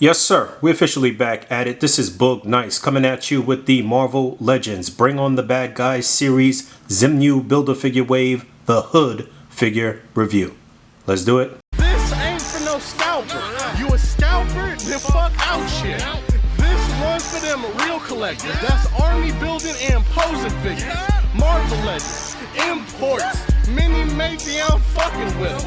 Yes, sir. We're officially back at it. This is Boog Nice coming at you with the Marvel Legends Bring on the Bad Guys series Xemnu Build-A-Figure Wave The Hood figure review. Let's do it. This ain't for no scalper. You a scalper? Then fuck out shit. This one's for them real collectors. That's army building and posing figures. Marvel Legends, imports, mini matey I'm fucking with.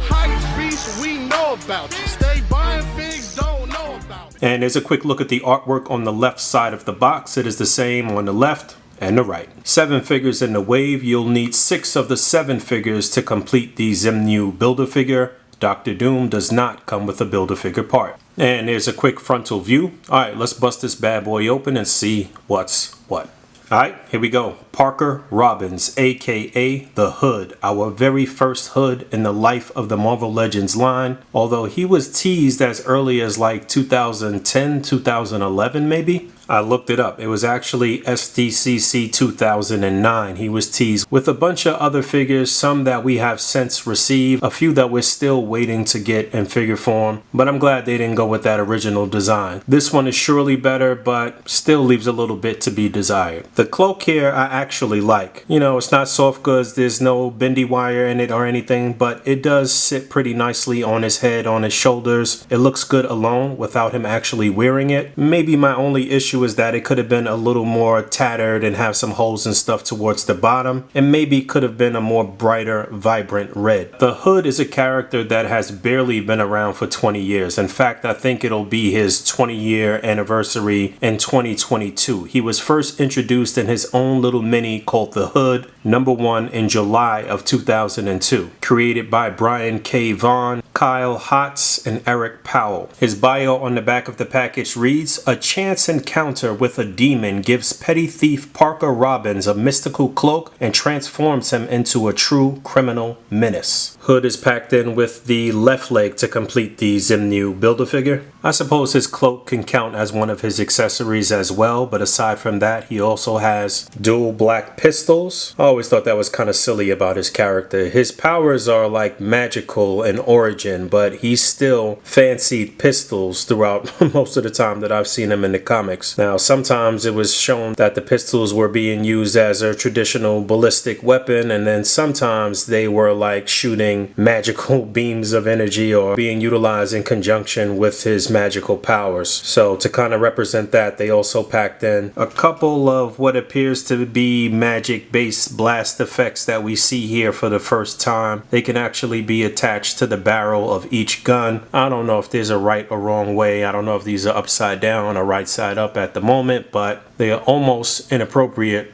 Hype beast we know about you. Stay buying figs, don't know about you. And there's a quick look at the artwork on the left side of the box. It is the same on the left and the right. 7 figures in the wave. You'll need 6 of the 7 figures to complete the Xemnu Build-A-Figure. Dr. Doom does not come with a Build-A-Figure part. And there's a quick frontal view. Alright, let's bust this bad boy open and see what's what. Alright, here we go. Parker Robbins, aka The Hood, our very first Hood in the life of the Marvel Legends line. Although he was teased as early as like 2010, 2011 maybe. I looked it up. It was actually SDCC 2009. He was teased with a bunch of other figures, some that we have since received, a few that we're still waiting to get in figure form, but I'm glad they didn't go with that original design. This one is surely better, but still leaves a little bit to be desired. The cloak here I actually like. You know, it's not soft goods, there's no bendy wire in it or anything, but it does sit pretty nicely on his head, on his shoulders. It looks good alone without him actually wearing it. Maybe my only issue is that it could have been a little more tattered and have some holes and stuff towards the bottom, and maybe could have been a more brighter, vibrant red. The Hood is a character that has barely been around for 20 years. In fact, I think it'll be his 20-year anniversary in 2022. He was first introduced in his own little mini called The Hood, #1 in July of 2002, created by Brian K. Vaughan, Kyle Hotz, and Eric Powell. His bio on the back of the package reads, "A chance encounter with a demon gives petty thief Parker Robbins a mystical cloak and transforms him into a true criminal menace." Hood is packed in with the left leg to complete the Xemnu Build-A-Figure. I suppose his cloak can count as one of his accessories as well, but aside from that, he also has dual black pistols. I always thought that was kind of silly about his character. His powers are like magical in origin, but he's still fancied pistols throughout most of the time that I've seen him in the comics. Now, sometimes it was shown that the pistols were being used as a traditional ballistic weapon, and then sometimes they were like shooting magical beams of energy or being utilized in conjunction with his magical powers. So to kind of represent that, they also packed in a couple of what appears to be magic based blast effects that we see here for the first time. They can actually be attached to the barrel of each gun. I don't know if there's a right or wrong way. I don't know if these are upside down or right side up at the moment, but they are almost inappropriate.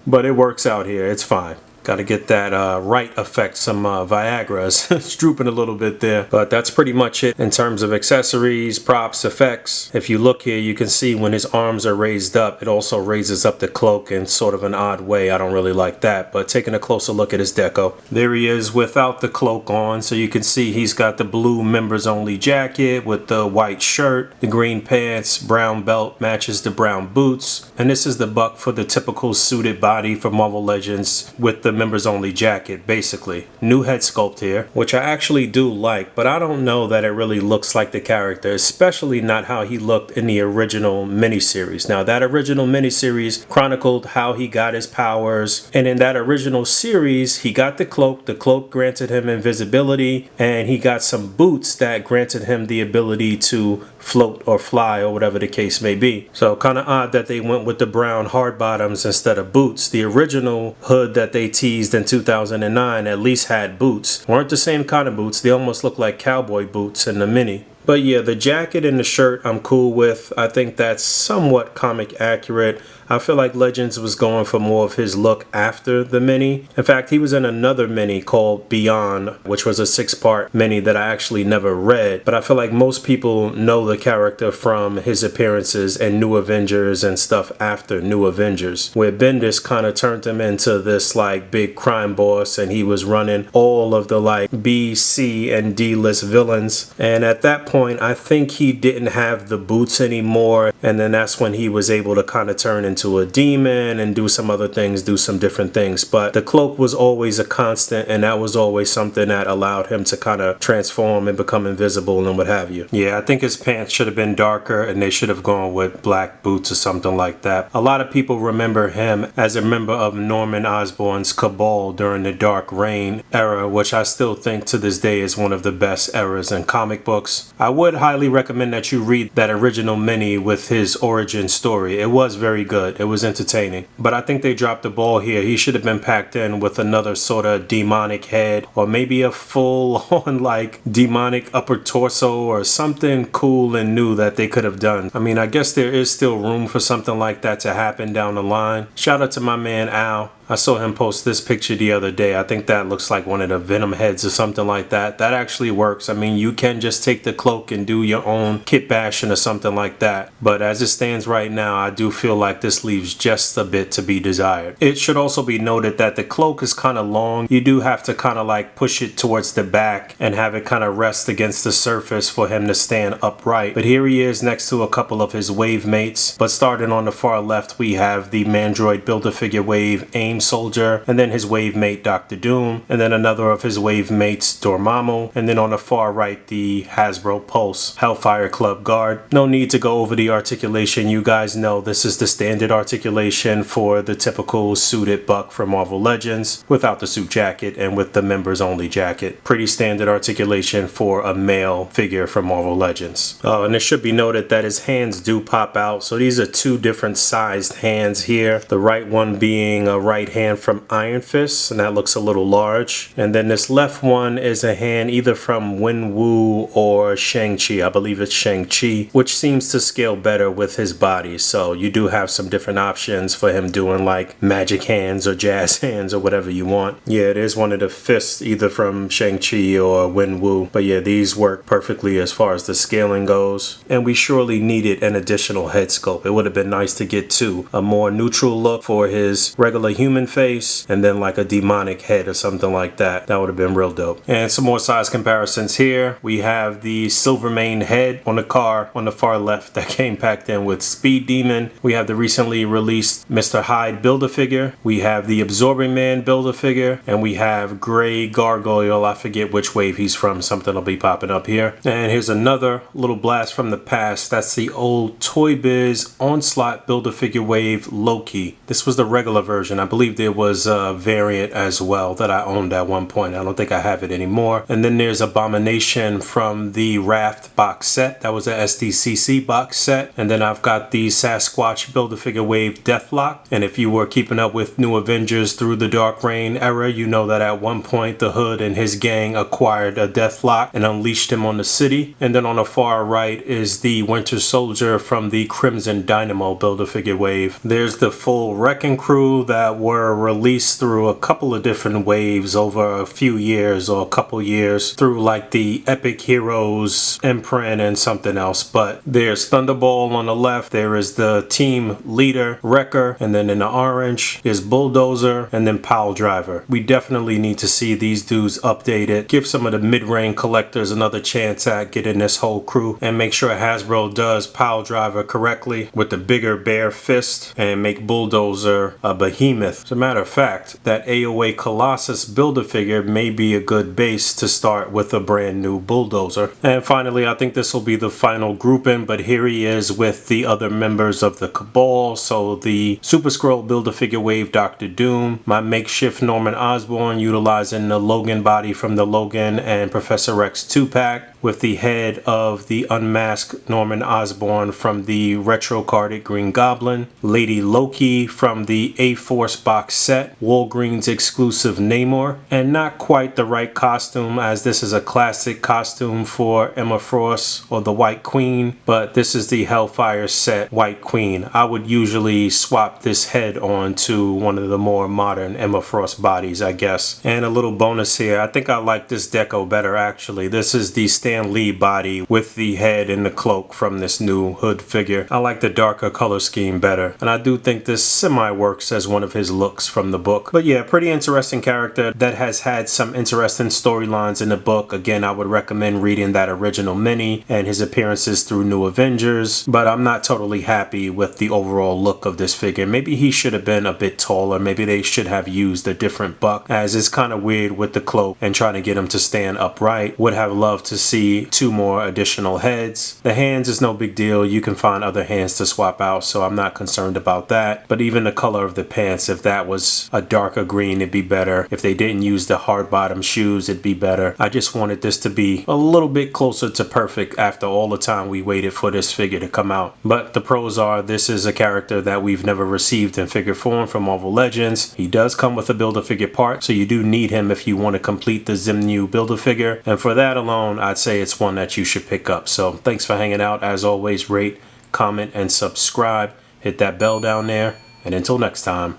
But it works out here. It's fine. Got to get that right effect, some Viagra. It's drooping a little bit there, but that's pretty much it in terms of accessories, props, effects. If you look here, you can see when his arms are raised up, it also raises up the cloak in sort of an odd way. I don't really like that, but taking a closer look at his deco. There he is without the cloak on, so you can see he's got the blue members only jacket with the white shirt, the green pants, brown belt matches the brown boots, and this is the buck for the typical suited body for Marvel Legends with the members only jacket. Basically new head sculpt here, which I actually do like, but I don't know that it really looks like the character, especially not how he looked in the original miniseries. Now, that original miniseries chronicled how he got his powers, and in that original series he got the cloak granted him invisibility, and he got some boots that granted him the ability to float or fly or whatever the case may be. So kind of odd that they went with the brown hard bottoms instead of boots. The original Hood that they teased in 2009 at least had boots. Weren't the same kind of boots. They almost look like cowboy boots in the mini. But yeah, the jacket and the shirt I'm cool with. I think that's somewhat comic accurate. I feel like Legends was going for more of his look after the mini. In fact, he was in another mini called Beyond, which was a 6-part mini that I actually never read. But I feel like most people know the character from his appearances in New Avengers and stuff after New Avengers, where Bendis kind of turned him into this like big crime boss, and he was running all of the like B, C, and D-list villains. And at that point, I think he didn't have the boots anymore, and then that's when he was able to kind of turn into into a demon and do some other things, do some different things. But the cloak was always a constant, and that was always something that allowed him to kind of transform and become invisible and what have you. Yeah, I think his pants should have been darker, and they should have gone with black boots or something like that. A lot of people remember him as a member of Norman Osborn's Cabal during the Dark Reign era, which I still think to this day is one of the best eras in comic books. I would highly recommend that you read that original mini with his origin story. It was very good. It was entertaining. But I think they dropped the ball here. He should have been packed in with another sort of demonic head, or maybe a full-on like demonic upper torso or something cool and new that they could have done. I mean, I guess there is still room for something like that to happen down the line. Shout out to my man Al. I saw him post this picture the other day. I think that looks like one of the Venom heads or something like that. That actually works. I mean, you can just take the cloak and do your own kit bashing or something like that. But as it stands right now, I do feel like this leaves just a bit to be desired. It should also be noted that the cloak is kind of long. You do have to kind of like push it towards the back and have it kind of rest against the surface for him to stand upright. But here he is next to a couple of his wave mates. But starting on the far left, we have the Mandroid Build-A-Figure Wave AIM Soldier, and then his wave mate Dr. Doom, and then another of his wave mates Dormammu, and then on the far right the Hasbro Pulse Hellfire Club Guard. No need to go over the articulation. You guys know this is the standard articulation for the typical suited buck from Marvel Legends, without the suit jacket and with the members only jacket. Pretty standard articulation for a male figure from Marvel Legends. And it should be noted that his hands do pop out, so these are two different sized hands here. The right one being a right hand from Iron Fist, and that looks a little large. And then this left one is a hand either from Wen-Wu or Shang-Chi. I believe it's Shang-Chi, which seems to scale better with his body. So you do have some different options for him doing like magic hands or jazz hands or whatever you want. Yeah, it is one of the fists either from Shang-Chi or Wen-Wu. But yeah, these work perfectly as far as the scaling goes. And we surely needed an additional head sculpt. It would have been nice to get two. A more neutral look for his regular human face, and then like a demonic head or something like that. That would have been real dope. And some more size comparisons here. We have the Silvermane head on the car on the far left that came packed in with Speed Demon. We have the recently released Mr. Hyde Build-A-Figure. We have the Absorbing Man Build-A-Figure, and we have Gray Gargoyle. I forget which wave he's from. Something will be popping up here. And here's another little blast from the past. That's the old Toy Biz Onslaught Build-A-Figure Wave Loki. This was the regular version. I believe there was a variant as well that I owned at one point. I don't think I have it anymore. And then there's Abomination from the Raft box set. That was a SDCC box set. And then I've got the Sasquatch Build-A-Figure Wave Deathlock. And if you were keeping up with New Avengers through the Dark Reign era, you know that at one point the Hood and his gang acquired a Deathlock and unleashed him on the city. And then on the far right is the Winter Soldier from the Crimson Dynamo Build-A-Figure Wave. There's the full Wrecking Crew that were released through a couple of different waves over a few years or a couple years through like the Epic Heroes imprint and something else. But there's Thunderball on the left, there is the team leader Wrecker, and then in the orange is Bulldozer, and then Pile Driver. We definitely need to see these dudes updated, give some of the mid-range collectors another chance at getting this whole crew, and make sure Hasbro does Pile Driver correctly with the bigger bare fist and make Bulldozer a behemoth. As a matter of fact, that AOA Colossus Build-A-Figure may be a good base to start with a brand new Bulldozer. And finally, I think this will be the final grouping, but here he is with the other members of the Cabal. So the Super Skrull Build-A-Figure Wave Dr. Doom, my makeshift Norman Osborn utilizing the Logan body from the Logan and Professor X 2-pack, with the head of the unmasked Norman Osborn from the retro-carded Green Goblin, Lady Loki from the A-Force box set, Walgreens exclusive Namor, and not quite the right costume as this is a classic costume for Emma Frost or the White Queen, but this is the Hellfire set White Queen. I would usually swap this head on to one of the more modern Emma Frost bodies, I guess. And a little bonus here, I think I like this deco better actually. This is the standard Stan Lee body with the head and the cloak from this new Hood figure. I like the darker color scheme better, and I do think this semi works as one of his looks from the book. But yeah, pretty interesting character that has had some interesting storylines in the book. Again, I would recommend reading that original mini and his appearances through New Avengers, but I'm not totally happy with the overall look of this figure. Maybe he should have been a bit taller. Maybe they should have used a different buck, as it's kind of weird with the cloak and trying to get him to stand upright. Would have loved to see 2 more additional heads. The hands is no big deal. You can find other hands to swap out, so I'm not concerned about that. But even the color of the pants, if that was a darker green, it'd be better. If they didn't use the hard bottom shoes, it'd be better. I just wanted this to be a little bit closer to perfect after all the time we waited for this figure to come out. But the pros are, this is a character that we've never received in figure form from Marvel Legends. He does come with a Build-A-Figure part, so you do need him if you want to complete the Xemnu Build-A-Figure, and for that alone, I'd say it's one that you should pick up. So thanks for hanging out. As always, rate, comment, and subscribe. Hit that bell down there, and until next time,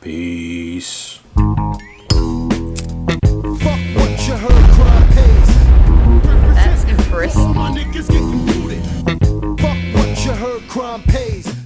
peace. That's impressive. My niggas getting booted. Fuck what you heard, crime pays.